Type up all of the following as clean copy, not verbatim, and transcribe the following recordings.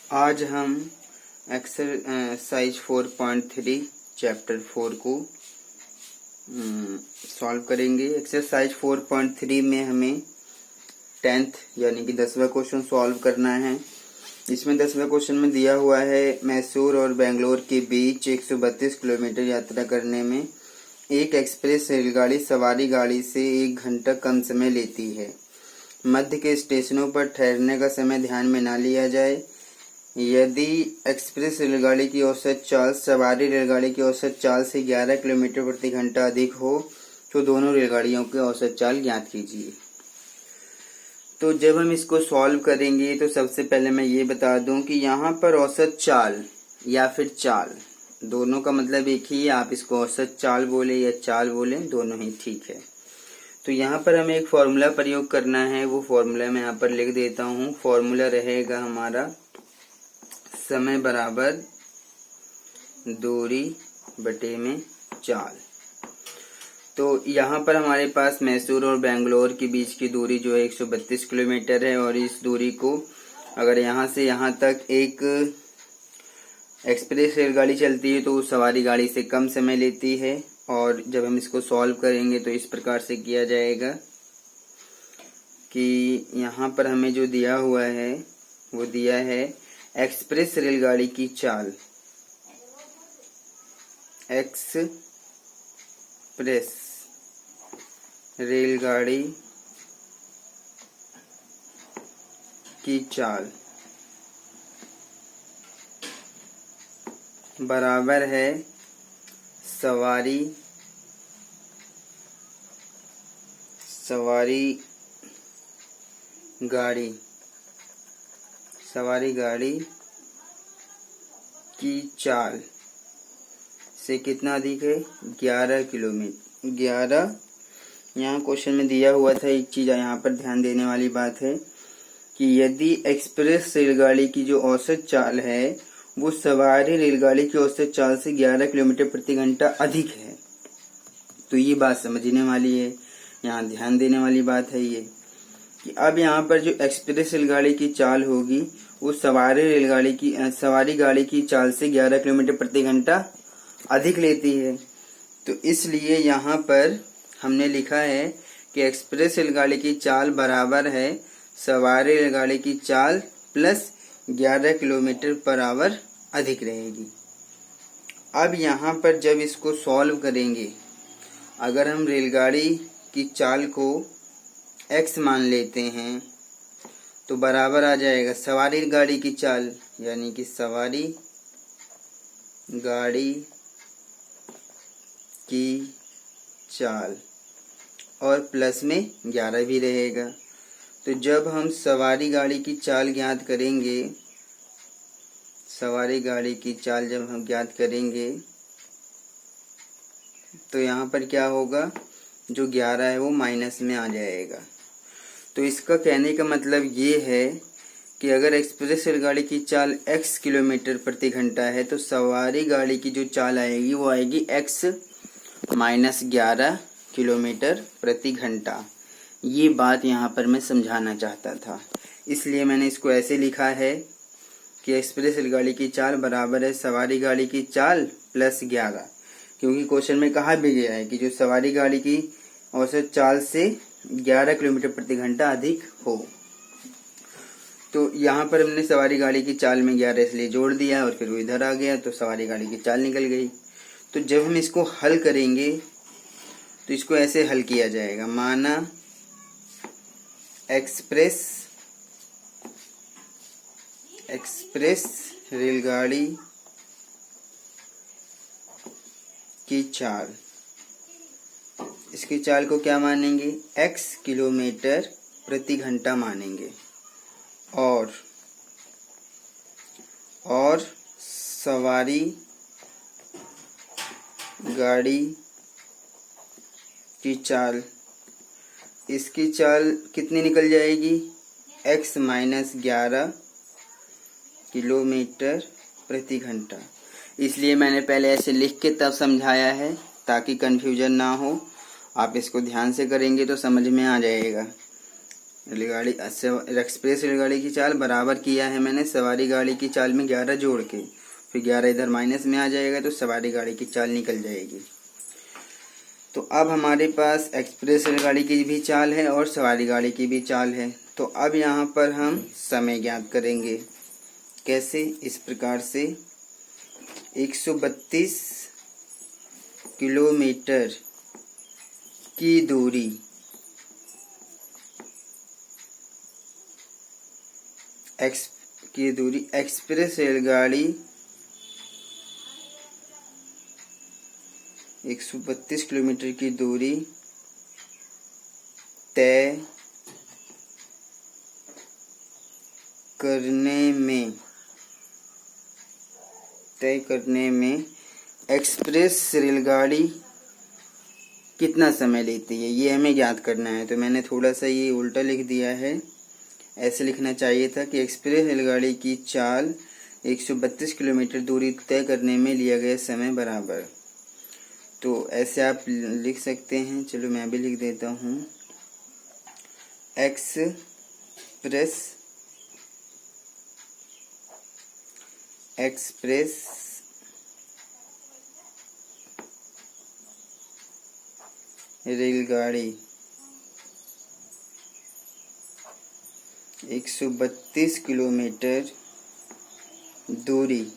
आज हम exercise 4.3 chapter 4 को सॉल्व करेंगे। एक्सरसाइज 4.3 में हमें 10th यानी कि 10वां क्वेश्चन सॉल्व करना है। इसमें 10वें क्वेश्चन में दिया हुआ है मैसूर और बेंगलोर के बीच 132 किलोमीटर यात्रा करने में एक एक्सप्रेस रेलगाड़ी सवारी गाड़ी से 1 घंटा कम समय लेती है। मध्य के स्टेशनों पर ठहरने का समय ध्यान में ना लिया जाए। यदि एक्सप्रेस रेलगाड़ी की औसत चाल सवारी रेलगाड़ी की औसत चाल से 11 किलोमीटर प्रति घंटा अधिक हो तो दोनों रेलगाड़ियों की औसत चाल ज्ञात कीजिए। तो जब हम इसको सॉल्व करेंगे तो सबसे पहले मैं ये बता दूं कि यहाँ पर औसत चाल या फिर चाल दोनों का मतलब एक ही है। आप इसको औसत चाल बोले या चाल बोले, दोनों ही ठीक है। तो यहाँ पर हमें एक फॉर्मूला प्रयोग करना है, वो फॉर्मूला मैं यहाँ पर लिख देता हूँ। फॉर्मूला रहेगा हमारा समय बराबर दूरी बटे में चाल। तो यहाँ पर हमारे पास मैसूर और बेंगलोर के बीच की दूरी जो है 132 किलोमीटर है, और इस दूरी को अगर यहाँ से यहाँ तक एक एक्सप्रेस रेलगाड़ी चलती है तो सवारी गाड़ी से कम समय लेती है। और जब हम इसको सॉल्व करेंगे तो इस प्रकार से किया जाएगा कि यहाँ पर हमें जो दिया हुआ है वो दिया है एक्सप्रेस रेलगाड़ी की चाल, एक्सप्रेस रेलगाड़ी की चाल बराबर है सवारी गाड़ी की चाल से कितना अधिक है, 11 किलोमीटर। 11 यहाँ क्वेश्चन में दिया हुआ था। एक चीज यहाँ पर ध्यान देने वाली बात है कि यदि एक्सप्रेस रेलगाड़ी की जो औसत चाल है वो सवारी रेलगाड़ी की औसत चाल से 11 किलोमीटर प्रति घंटा अधिक है, तो ये बात समझने वाली है, यहाँ ध्यान देने वाली बात है ये कि अब यहाँ पर जो एक्सप्रेस रेलगाड़ी की चाल होगी वो सवारी गाड़ी की चाल से 11 किलोमीटर प्रति घंटा अधिक लेती है। तो इसलिए यहाँ पर हमने लिखा है कि एक्सप्रेस रेलगाड़ी की चाल बराबर है सवारी रेलगाड़ी की चाल प्लस 11 किलोमीटर पर आवर अधिक रहेगी। अब यहाँ पर जब इसको सॉल्व करेंगे, अगर हम रेलगाड़ी की चाल को x मान लेते हैं तो बराबर आ जाएगा सवारी गाड़ी की चाल, यानी कि सवारी गाड़ी की चाल और प्लस में 11 भी रहेगा। तो जब हम सवारी गाड़ी की चाल ज्ञात करेंगे, सवारी गाड़ी की चाल जब हम ज्ञात करेंगे तो यहाँ पर क्या होगा, जो 11 है वो माइनस में आ जाएगा। तो इसका कहने का मतलब ये है कि अगर एक्सप्रेस रेलगाड़ी की चाल x किलोमीटर प्रति घंटा है तो सवारी गाड़ी की जो चाल आएगी वो आएगी x माइनस 11 किलोमीटर प्रति घंटा। ये बात यहाँ पर मैं समझाना चाहता था, इसलिए मैंने इसको ऐसे लिखा है कि एक्सप्रेस रेलगाड़ी की चाल बराबर है सवारी गाड़ी की चाल प्लस 11, क्योंकि क्वेश्चन में कहा भी गया है कि जो सवारी गाड़ी की औसत चाल से 11 किलोमीटर प्रति घंटा अधिक हो। तो यहाँ पर हमने सवारी गाड़ी की चाल में 11 इसलिए जोड़ दिया और फिर वो इधर आ गया तो सवारी गाड़ी की चाल निकल गई। तो जब हम इसको हल करेंगे तो इसको ऐसे हल किया जाएगा, माना एक्सप्रेस रेलगाड़ी की चाल, इसकी चाल को क्या मानेंगे, x किलोमीटर प्रति घंटा मानेंगे, और सवारी गाड़ी की चाल, इसकी चाल कितनी निकल जाएगी, x माइनस 11 किलोमीटर प्रति घंटा। इसलिए मैंने पहले ऐसे लिख के तब समझाया है ताकि कंफ्यूजन ना हो। आप इसको ध्यान से करेंगे तो समझ में आ जाएगा। रेलगाड़ी एक्सप्रेस रेलगाड़ी की चाल बराबर किया है मैंने सवारी गाड़ी की चाल में 11 जोड़ के, फिर 11 इधर माइनस में आ जाएगा तो सवारी गाड़ी की चाल निकल जाएगी। तो अब हमारे पास एक्सप्रेस रेलगाड़ी की भी चाल है और सवारी गाड़ी की भी चाल है। तो अब यहाँ पर हम समय ज्ञात करेंगे। कैसे? इस प्रकार से 132 किलोमीटर की दूरी एक्सप्रेस रेलगाड़ी 132 किलोमीटर की दूरी तय करने में एक्सप्रेस रेलगाड़ी कितना समय लेती है, ये हमें ज्ञात करना है। तो मैंने थोड़ा सा ये उल्टा लिख दिया है, ऐसे लिखना चाहिए था कि एक्सप्रेस रेलगाड़ी की चाल 132 किलोमीटर दूरी तय करने में लिया गया समय बराबर। तो ऐसे आप लिख सकते हैं। चलो मैं भी लिख देता हूँ। एक्सप्रेस रेलगाड़ी 132 किलोमीटर दूरी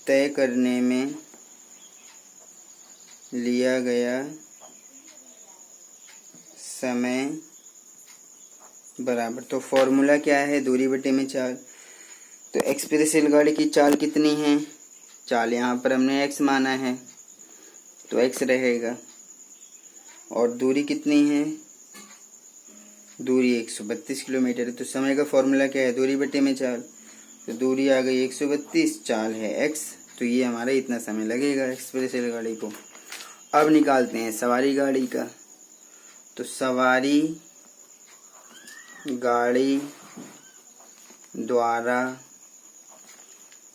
तय करने में लिया गया समय बराबर। तो फॉर्मूला क्या है? दूरी बटे में चाल। तो एक्सप्रेस रेलगाड़ी की चाल कितनी है? चाल यहाँ पर हमने x माना है तो x रहेगा। और दूरी कितनी है? दूरी 132 किलोमीटर है। तो समय का फॉर्मूला क्या है? दूरी बटे में चाल। तो दूरी आ गई 132, चाल है x, तो ये हमारा इतना समय लगेगा एक्सप्रेस रेलगाड़ी को। अब निकालते हैं सवारी गाड़ी का। तो सवारी गाड़ी द्वारा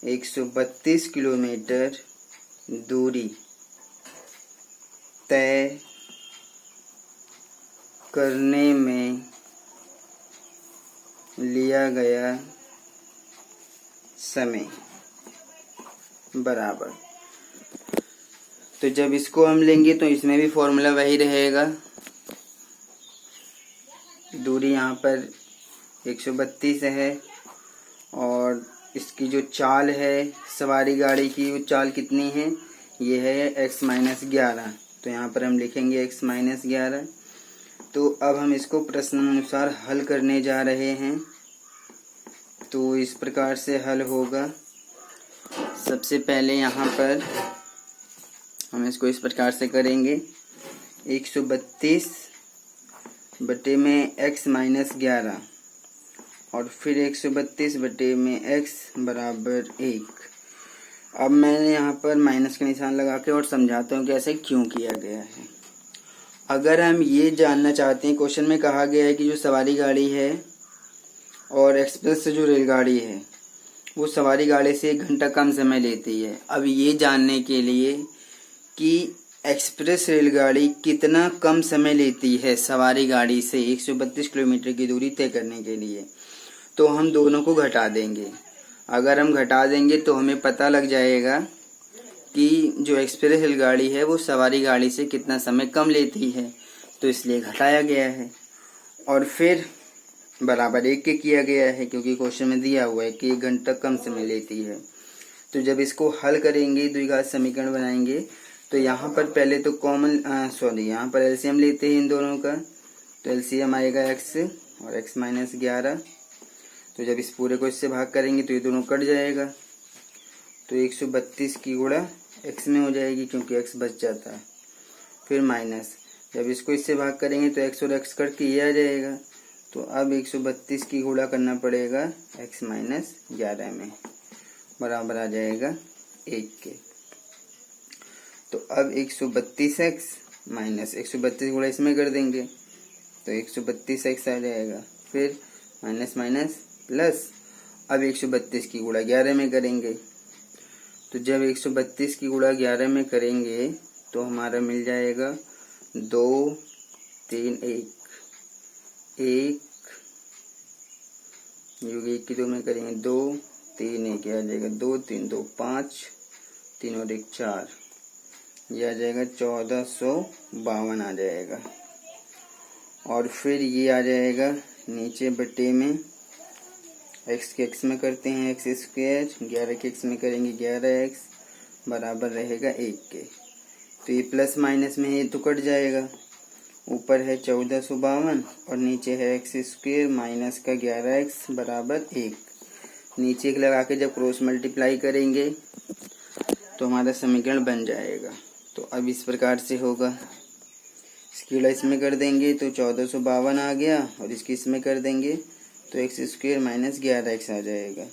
132 किलोमीटर दूरी तय करने में लिया गया समय बराबर। तो जब इसको हम लेंगे तो इसमें भी फॉर्मूला वही रहेगा। दूरी यहाँ पर 132 है और इसकी जो चाल है सवारी गाड़ी की, वो चाल कितनी है? ये है x-11। तो यहाँ पर हम लिखेंगे x-11। तो अब हम इसको प्रश्नानुसार हल करने जा रहे हैं। तो इस प्रकार से हल होगा। सबसे पहले यहाँ पर हम इसको इस प्रकार से करेंगे। 132 बटे में x-11 और फिर 132 बटे में x बराबर 1। अब मैंने यहाँ पर माइनस का निशान लगा के और समझाता हूँ कि ऐसे क्यों किया गया है। अगर हम ये जानना चाहते हैं, क्वेश्चन में कहा गया है कि जो सवारी गाड़ी है और एक्सप्रेस जो रेलगाड़ी है वो सवारी गाड़ी से 1 घंटा कम समय लेती है। अब ये जानने के लिए कि एक्सप्रेस रेलगाड़ी कितना कम समय लेती है सवारी गाड़ी से 132 किलोमीटर की दूरी तय करने के लिए, तो हम दोनों को घटा देंगे। अगर हम घटा देंगे तो हमें पता लग जाएगा कि जो एक्सप्रेस रेलगाड़ी है वो सवारी गाड़ी से कितना समय कम लेती है, तो इसलिए घटाया गया है। और फिर बराबर 1 के किया गया है क्योंकि क्वेश्चन में दिया हुआ है कि 1 घंटा कम समय लेती है। तो जब इसको हल करेंगे, द्विघात समीकरण बनाएंगे, तो यहाँ पर पहले तो यहाँ पर एलसीएम लेते हैं इन दोनों का। तो एलसीएम आएगा x और x-11। तो जब इस पूरे को इससे भाग करेंगे तो ये दोनों कट जाएगा। तो 132 की गुणा x में हो जाएगी क्योंकि x बच जाता है। फिर माइनस, जब इसको इससे भाग करेंगे तो x और x कट के ये आ जाएगा। तो अब 132 की गुणा करना पड़ेगा x-11 में, बराबर आ जाएगा 1 के। तो अब 132x माइनस 132 गुणा इसमें कर देंगे तो 132x आ जाएगा। फिर माइनस माइनस प्लस, अब 132 की गुणा 11 में करेंगे। तो जब 132 की गुणा 11 में करेंगे तो हमारा मिल जाएगा 2 3 1। 1 योग 1 की 2 में करेंगे 2 3 1 आ जाएगा 2 3 2 5 3 और 1 4, ये आ जाएगा 1452 आ जाएगा। और फिर ये आ जाएगा नीचे बटे में x के x में करते हैं x स्क्वायर, 11 के x में करेंगे 11x बराबर रहेगा 1 के। तो ये प्लस माइनस में है तो कट जाएगा, ऊपर है 1452 और नीचे है x स्क्वायर माइनस का 11x बराबर 1। नीचे एक लगा के जब क्रॉस मल्टीप्लाई करेंगे तो हमारा समीकरण बन जाएगा। तो अब इस प्रकार से होगा, इसकी गुणा इसमें कर देंगे तो 1452 आ गया और इसकी इसमें कर देंगे तो x स्क्वायर माइनस 11x आ जाएगा।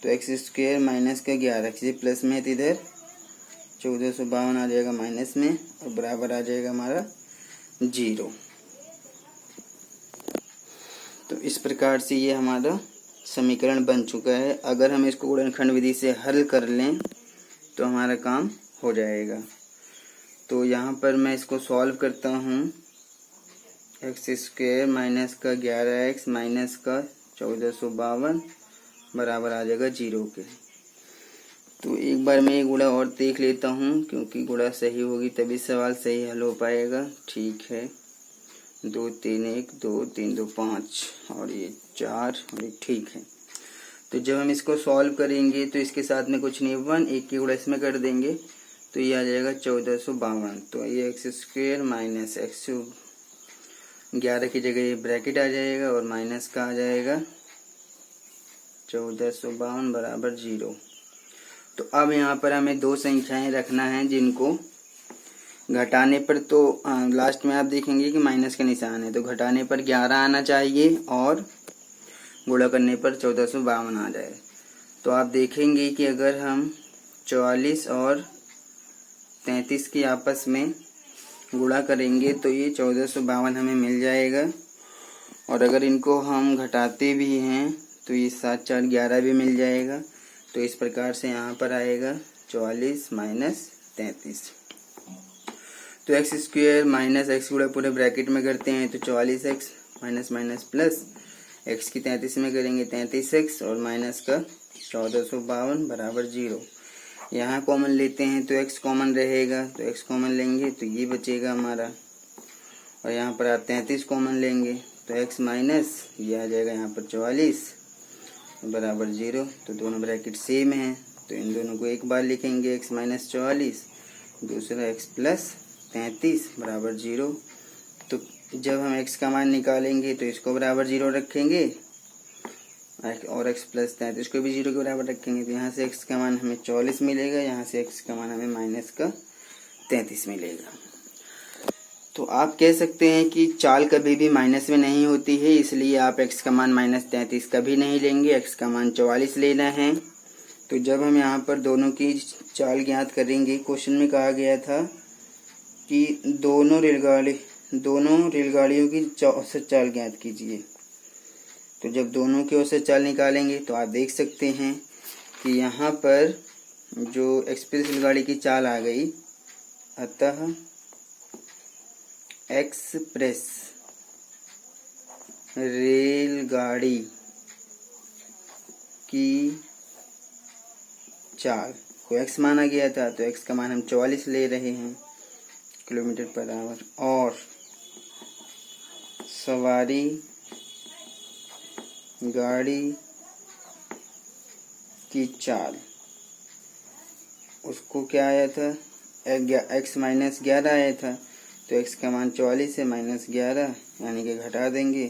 तो x स्क्वायर माइनस का 11x, ये प्लस में है तो इधर 1452 आ जाएगा माइनस में और बराबर आ जाएगा हमारा 0। तो इस प्रकार से ये हमारा समीकरण बन चुका है। अगर हम इसको गुणनखंड विधि से हल कर लें तो हमारा काम हो जाएगा। तो यहाँ पर मैं इसको सॉल्व करता हूँ, एक्स स्क्वायर माइनस का 11x माइनस का 1452 बराबर आ जाएगा 0 के। तो एक बार मैं ये गुणा और देख लेता हूँ, क्योंकि गुणा सही होगी तभी सवाल सही हल हो पाएगा। ठीक है, 2 3 1 2 3 2 5 और ये 4 और ये ठीक है। तो जब हम इसको सॉल्व करेंगे तो इसके साथ में कुछ नहीं, 1 1 की गुणा इसमें कर देंगे तो ये आ जाएगा 1452। तो ये एक्स स्क्वायर माइनस एक्स, 11 की जगह ये ब्रैकेट आ जाएगा और माइनस का आ जाएगा 1452 बराबर 0। तो अब यहाँ पर हमें दो संख्याएं रखना है जिनको घटाने पर, तो लास्ट में आप देखेंगे कि माइनस का निशान है, तो घटाने पर 11 आना चाहिए और गुणा करने पर 1452 आ जाए। तो आप देखेंगे कि अगर हम 44 और 33 की आपस में गुणा करेंगे तो ये 1452 हमें मिल जाएगा। और अगर इनको हम घटाते भी हैं तो ये 7 4 11 भी मिल जाएगा। तो इस प्रकार से यहाँ पर आएगा 44 माइनस 33। तो एक्स स्क्वायर माइनस एक्स गुणा पूरे ब्रैकेट में करते हैं तो 44x minus minus plus x की 33 में करेंगे 33x और माइनस का 1452 बराबर 0। यहाँ कॉमन लेते हैं तो x कॉमन रहेगा, तो x कॉमन लेंगे तो ये बचेगा हमारा। और यहाँ पर आप 33 कॉमन लेंगे तो x माइनस ये आ जाएगा यहाँ पर 44 बराबर 0। तो दोनों ब्रैकेट सेम है तो इन दोनों को एक बार लिखेंगे, x माइनस 44 दूसरा x प्लस 33 बराबर 0। तो जब हम x का मान निकालेंगे तो इसको बराबर 0 रखेंगे और x प्लस 33 को भी 0 के बराबर रखेंगे। तो यहाँ से x का मान हमें 44 मिलेगा, यहाँ से x का मान हमें माइनस का 33 मिलेगा। तो आप कह सकते हैं कि चाल कभी भी माइनस में नहीं होती है, इसलिए आप x का मान माइनस 33 कभी नहीं लेंगे, x का मान 44 लेना है। तो जब हम यहाँ पर दोनों की चाल ज्ञात करेंगे, क्वेश्चन में कहा गया था कि दोनों रेलगाड़ियों की औसत चाल ज्ञात कीजिए। तो जब दोनों की औसत चाल निकालेंगे तो आप देख सकते हैं कि यहाँ पर जो एक्सप्रेस रेलगाड़ी की चाल आ गई, अतः एक्सप्रेस रेलगाड़ी की चाल को x माना गया था, तो x का मान हम 44 ले रहे हैं किलोमीटर पर आवर। और सवारी गाड़ी की चाल, उसको क्या आया था, x माइनस 11 आया था, तो x का मान 44 है माइनस 11 यानी कि घटा देंगे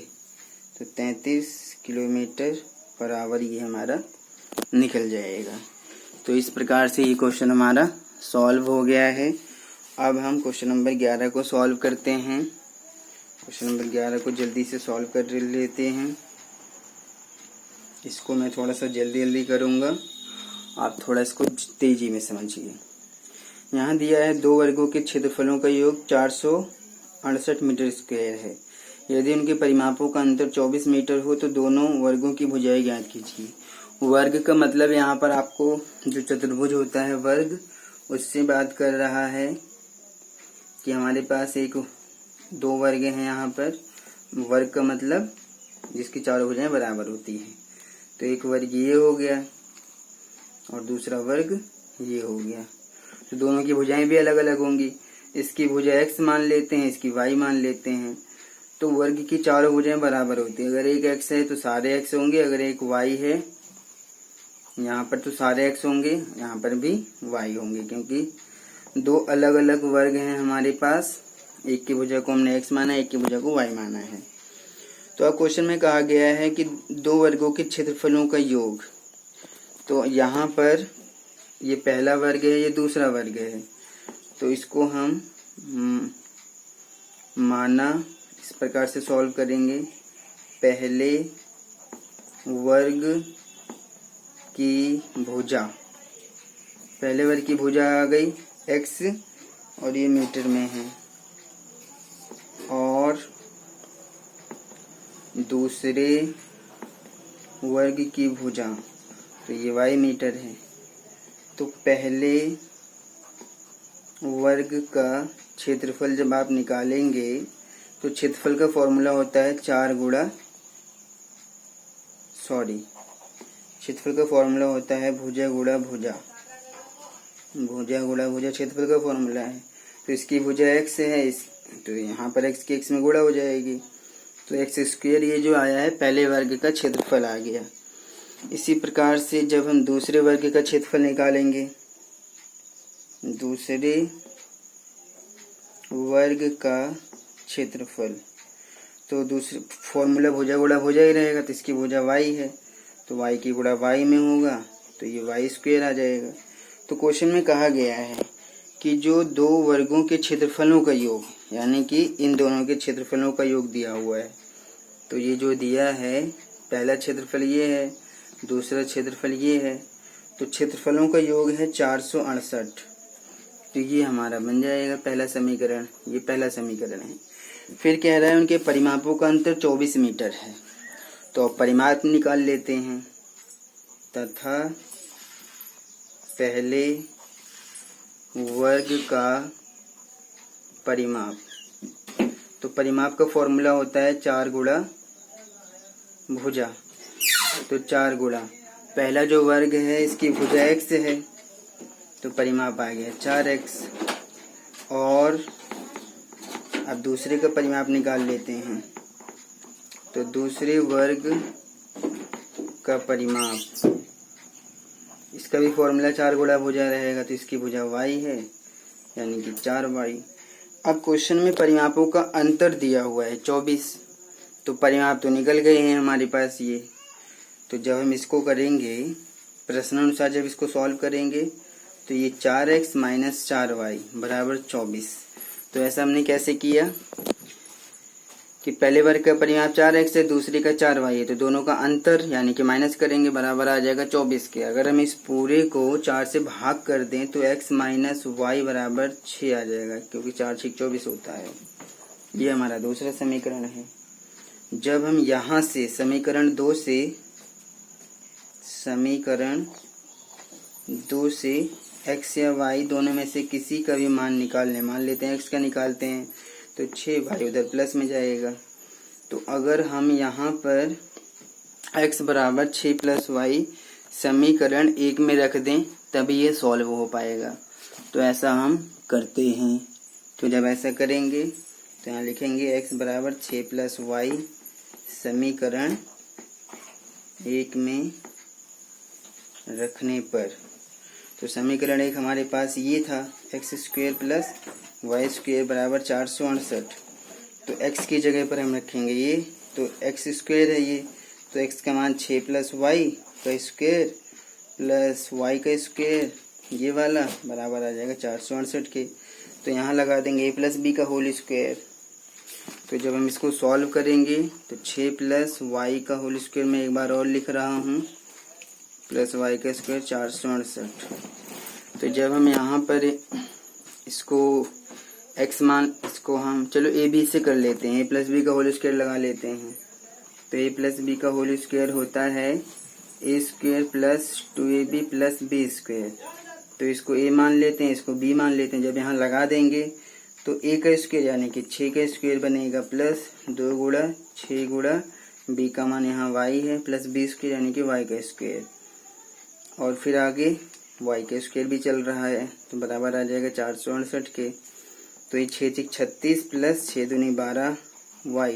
तो 33 किलोमीटर पर आवर ये हमारा निकल जाएगा। तो इस प्रकार से ये क्वेश्चन हमारा सॉल्व हो गया है। अब हम क्वेश्चन नंबर 11 को सॉल्व करते हैं। क्वेश्चन नंबर 11 को जल्दी से सॉल्व कर लेते हैं। इसको मैं थोड़ा सा जल्दी करूँगा, आप थोड़ा इसको तेजी में समझिए। यहाँ दिया है दो वर्गों के क्षेत्रफलों का योग 468 मीटर स्क्वायर है। यदि उनके परिमापों का अंतर 24 मीटर हो तो दोनों वर्गों की भुजाएं ज्ञात कीजिए। वर्ग का मतलब यहाँ पर आपको जो चतुर्भुज होता है वर्ग, उससे बात कर रहा है कि हमारे पास एक दो वर्ग हैं यहाँ पर, वर्ग का मतलब जिसकी चारों भुजाएं बराबर होती हैं। तो एक वर्ग ये हो गया और दूसरा वर्ग ये हो गया। तो दोनों की भुजाएं भी अलग अलग होंगी। इसकी भुजा x मान लेते हैं, इसकी y मान लेते हैं। तो वर्ग की चारों भुजाएं बराबर होती है। अगर एक x है तो सारे x होंगे, अगर एक y है यहाँ पर तो सारे x होंगे, यहाँ पर भी y होंगे, क्योंकि दो अलग अलग वर्ग हैं हमारे पास। एक की भुजा को हमने x माना है, एक की भुजा को y माना है। तो अब क्वेश्चन में कहा गया है कि दो वर्गों के क्षेत्रफलों का योग। तो यहाँ पर ये पहला वर्ग है, ये दूसरा वर्ग है। तो इसको हम माना इस प्रकार से सॉल्व करेंगे। पहले वर्ग की भुजा, पहले वर्ग की भुजा आ गई x और ये मीटर में है, और दूसरे वर्ग की भुजा तो ये y मीटर है। तो पहले वर्ग का क्षेत्रफल जब आप निकालेंगे तो क्षेत्रफल का फॉर्मूला होता है क्षेत्रफल का फॉर्मूला होता है भुजा गुणा भुजा, भुजा गुणा भुजा क्षेत्रफल का फॉर्मूला है। तो इसकी भुजा x है, तो यहाँ पर x की x में गुणा हो जाएगी। तो x स्क्वायर ये जो आया है पहले वर्ग का क्षेत्रफल आ गया। इसी प्रकार से जब हम दूसरे वर्ग का क्षेत्रफल निकालेंगे, दूसरे वर्ग का क्षेत्रफल, तो दूसरे फॉर्मूला भुजा गुणा भुजा ही रहेगा। तो इसकी भुजा y है, तो y की गुणा y में होगा, तो ये y स्क्वायर आ जाएगा। तो क्वेश्चन में कहा गया है कि जो दो वर्गों के क्षेत्रफलों का योग, यानी कि इन दोनों के क्षेत्रफलों का योग दिया हुआ है। तो ये जो दिया है, पहला क्षेत्रफल ये है, दूसरा क्षेत्रफल ये है। तो क्षेत्रफलों का योग है 468। तो ये हमारा बन जाएगा पहला समीकरण। ये पहला समीकरण है। फिर कह रहा है उनके परिमापों का अंतर 24 मीटर है। तो अब परिमाप निकाल लेते हैं। तथा पहले वर्ग का परिमाप, तो परिमाप का फॉर्मूला होता है 4 गुणा भुजा। तो 4 गुणा पहला जो वर्ग है इसकी भुजा x है, तो परिमाप आ गया 4x। और अब दूसरे का परिमाप निकाल लेते हैं। तो दूसरे वर्ग का परिमाप, इसका भी फॉर्मूला 4 गुणा भुजा रहेगा। तो इसकी भुजा y है, यानी कि 4y। अब क्वेश्चन में परिमापों का अंतर दिया हुआ है 24। तो परिमाप तो निकल गए हैं हमारे पास ये। तो जब हम इसको करेंगे प्रश्नानुसार, जब इसको सॉल्व करेंगे तो ये 4x माइनस 4y बराबर 24। तो ऐसा हमने कैसे किया कि पहले वर्ग का परिमाप 4x है, दूसरे का 4y है। तो दोनों का अंतर यानी कि माइनस करेंगे, बराबर आ जाएगा 24 के। अगर हम इस पूरे को 4 से भाग कर दें तो x माइनस y बराबर 6 आ जाएगा, क्योंकि 4 6 24 होता है। ये हमारा दूसरा समीकरण है। जब हम यहाँ से समीकरण 2 से x या y दोनों में से किसी का भी मान निकाल लें। मान लेते हैं x का निकालते हैं, तो 6y उधर प्लस में जाएगा। तो अगर हम यहाँ पर x बराबर 6 प्लस y समीकरण 1 में रख दें तभी ये सॉल्व हो पाएगा। तो ऐसा हम करते हैं। तो जब ऐसा करेंगे तो यहाँ लिखेंगे x बराबर 6 प्लस y समीकरण 1 में रखने पर। तो समीकरण 1 हमारे पास ये था, x square plus y square बराबर 468। तो x की जगह पर हम रखेंगे ये, तो x स्क्वायर है ये, तो x का मान 6 प्लस y का स्क्वायर प्लस y का स्क्वायर ये वाला बराबर आ जाएगा 468 के। तो यहाँ लगा देंगे a प्लस बी का होल स्क्वायर। तो जब हम इसको सॉल्व करेंगे तो 6 प्लस y का होल स्क्वायर मैं एक बार और लिख रहा हूँ, प्लस y का स्क्वायर 468। तो जब हम यहाँ पर इसको x मान, इसको हम चलो a b से कर लेते हैं, a प्लस बी का होल स्क्वायर लगा लेते हैं। तो a प्लस बी का होल स्क्वायर होता है a square plus 2ab plus B square. तो इसको a मान लेते हैं, इसको b मान लेते हैं। जब यहाँ लगा देंगे तो a का स्क्वायर यानी कि 6 का स्क्वायर बनेगा प्लस 2 गुणा 6 गुणा b का मान यहाँ y है प्लस b स्क्वायर यानी कि y का स्क्वायर, और फिर आगे y का स्क्वायर भी चल रहा है तो बराबर आ जाएगा 468 के। तो ये 6 36 प्लस 6 दूनी 12 y,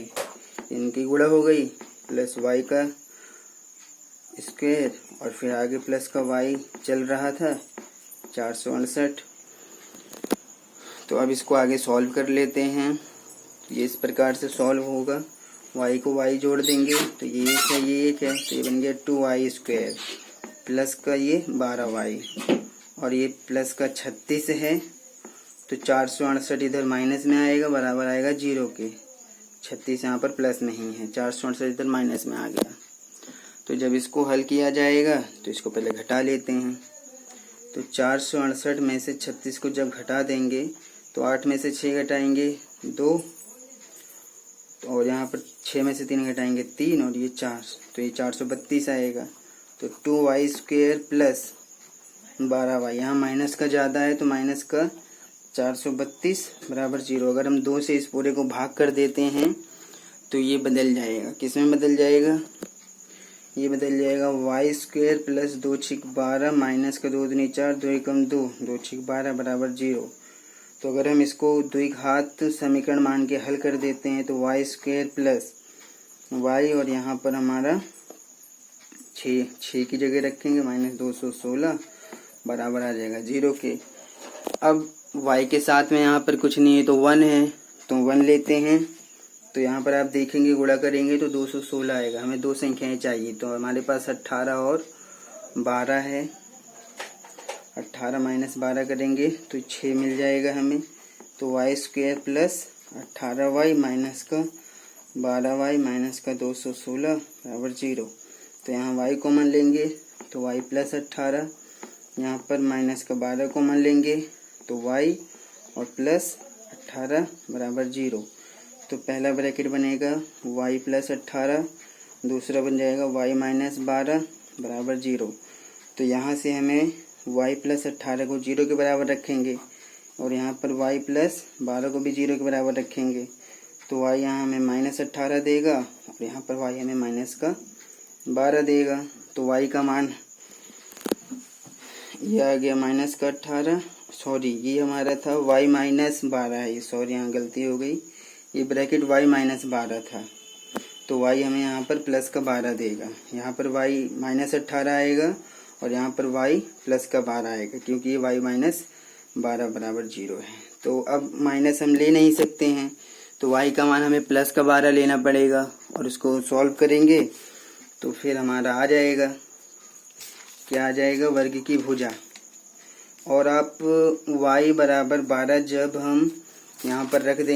इनकी गुणा हो गई प्लस y का स्क्वायर और फिर आगे प्लस का y चल रहा था 468। तो अब इसको आगे सॉल्व कर लेते हैं। ये इस प्रकार से सॉल्व होगा, y को y जोड़ देंगे तो ये एक है ये एक है तो ये बन गया 2y स्क्वायर प्लस का ये 12y और ये प्लस का 36 है तो 468 इधर माइनस में आएगा बराबर आएगा 0 के। 36 यहाँ पर प्लस नहीं है, 468 इधर माइनस में आ गया। तो जब इसको हल किया जाएगा तो इसको पहले घटा लेते हैं। तो 468 में से 36 को जब घटा देंगे तो 8 में से 6 घटाएंगे 2 और यहाँ पर 6 में से 3 घटाएंगे 3 और ये 4, तो ये 432 आएगा। तो 2y स्क्वायर प्लस 12y, यहाँ माइनस का ज़्यादा है तो माइनस का 432 बराबर 0। अगर हम 2 से इस पूरे को भाग कर देते हैं तो ये बदल जाएगा, किस में बदल जाएगा, ये बदल जाएगा y स्क्वायर प्लस 2 छिक 12 माइनस का 2 दूनी 4 2 एकम 2 2 छिक 12 बराबर 0। तो अगर हम इसको द्विघात समीकरण मान के हल कर देते हैं तो y स्क्वायर प्लस y और यहाँ पर हमारा 6 की जगह रखेंगे माइनस 216 बराबर आ जाएगा 0 के। अब y के साथ में यहाँ पर कुछ नहीं है तो 1 है तो 1 लेते हैं। तो यहाँ पर आप देखेंगे गुणा करेंगे तो 216 आएगा। हमें दो संख्याएं चाहिए तो हमारे पास 18 और 12 है। 18 माइनस 12 करेंगे तो 6 मिल जाएगा हमें। तो y square plus 18y minus का 12y माइनस का 216 बराबर 0। तो यहाँ y कॉमन लेंगे तो y प्लस 18, यहाँ पर माइनस का 12 कॉमन लेंगे तो y और प्लस 18 बराबर 0। तो पहला ब्रैकेट बनेगा y प्लस 18, दूसरा बन जाएगा y माइनस 12 बराबर 0। तो यहाँ से हमें y प्लस 18 को 0 के बराबर रखेंगे और यहाँ पर y प्लस 12 को भी 0 के बराबर रखेंगे तो y यहाँ हमें माइनस 18 देगा और यहाँ पर y हमें माइनस का 12 देगा। तो y का मान ये आ गया माइनस का 18, सॉरी ये हमारा था y माइनस 12 है, सॉरी यहाँ गलती हो गई, ये ब्रैकेट y माइनस 12 था तो y हमें यहाँ पर प्लस का 12 देगा। यहाँ पर y माइनस 18 आएगा और यहाँ पर y प्लस का 12 आएगा क्योंकि ये y माइनस 12 बराबर 0 है। तो अब माइनस हम ले नहीं सकते हैं तो y का मान हमें प्लस का 12 लेना पड़ेगा और उसको सॉल्व करेंगे तो फिर हमारा आ जाएगा, क्या आ जाएगा, वर्ग की भुजा। और आप y बराबर 12 जब हम यहाँ पर रख देंगे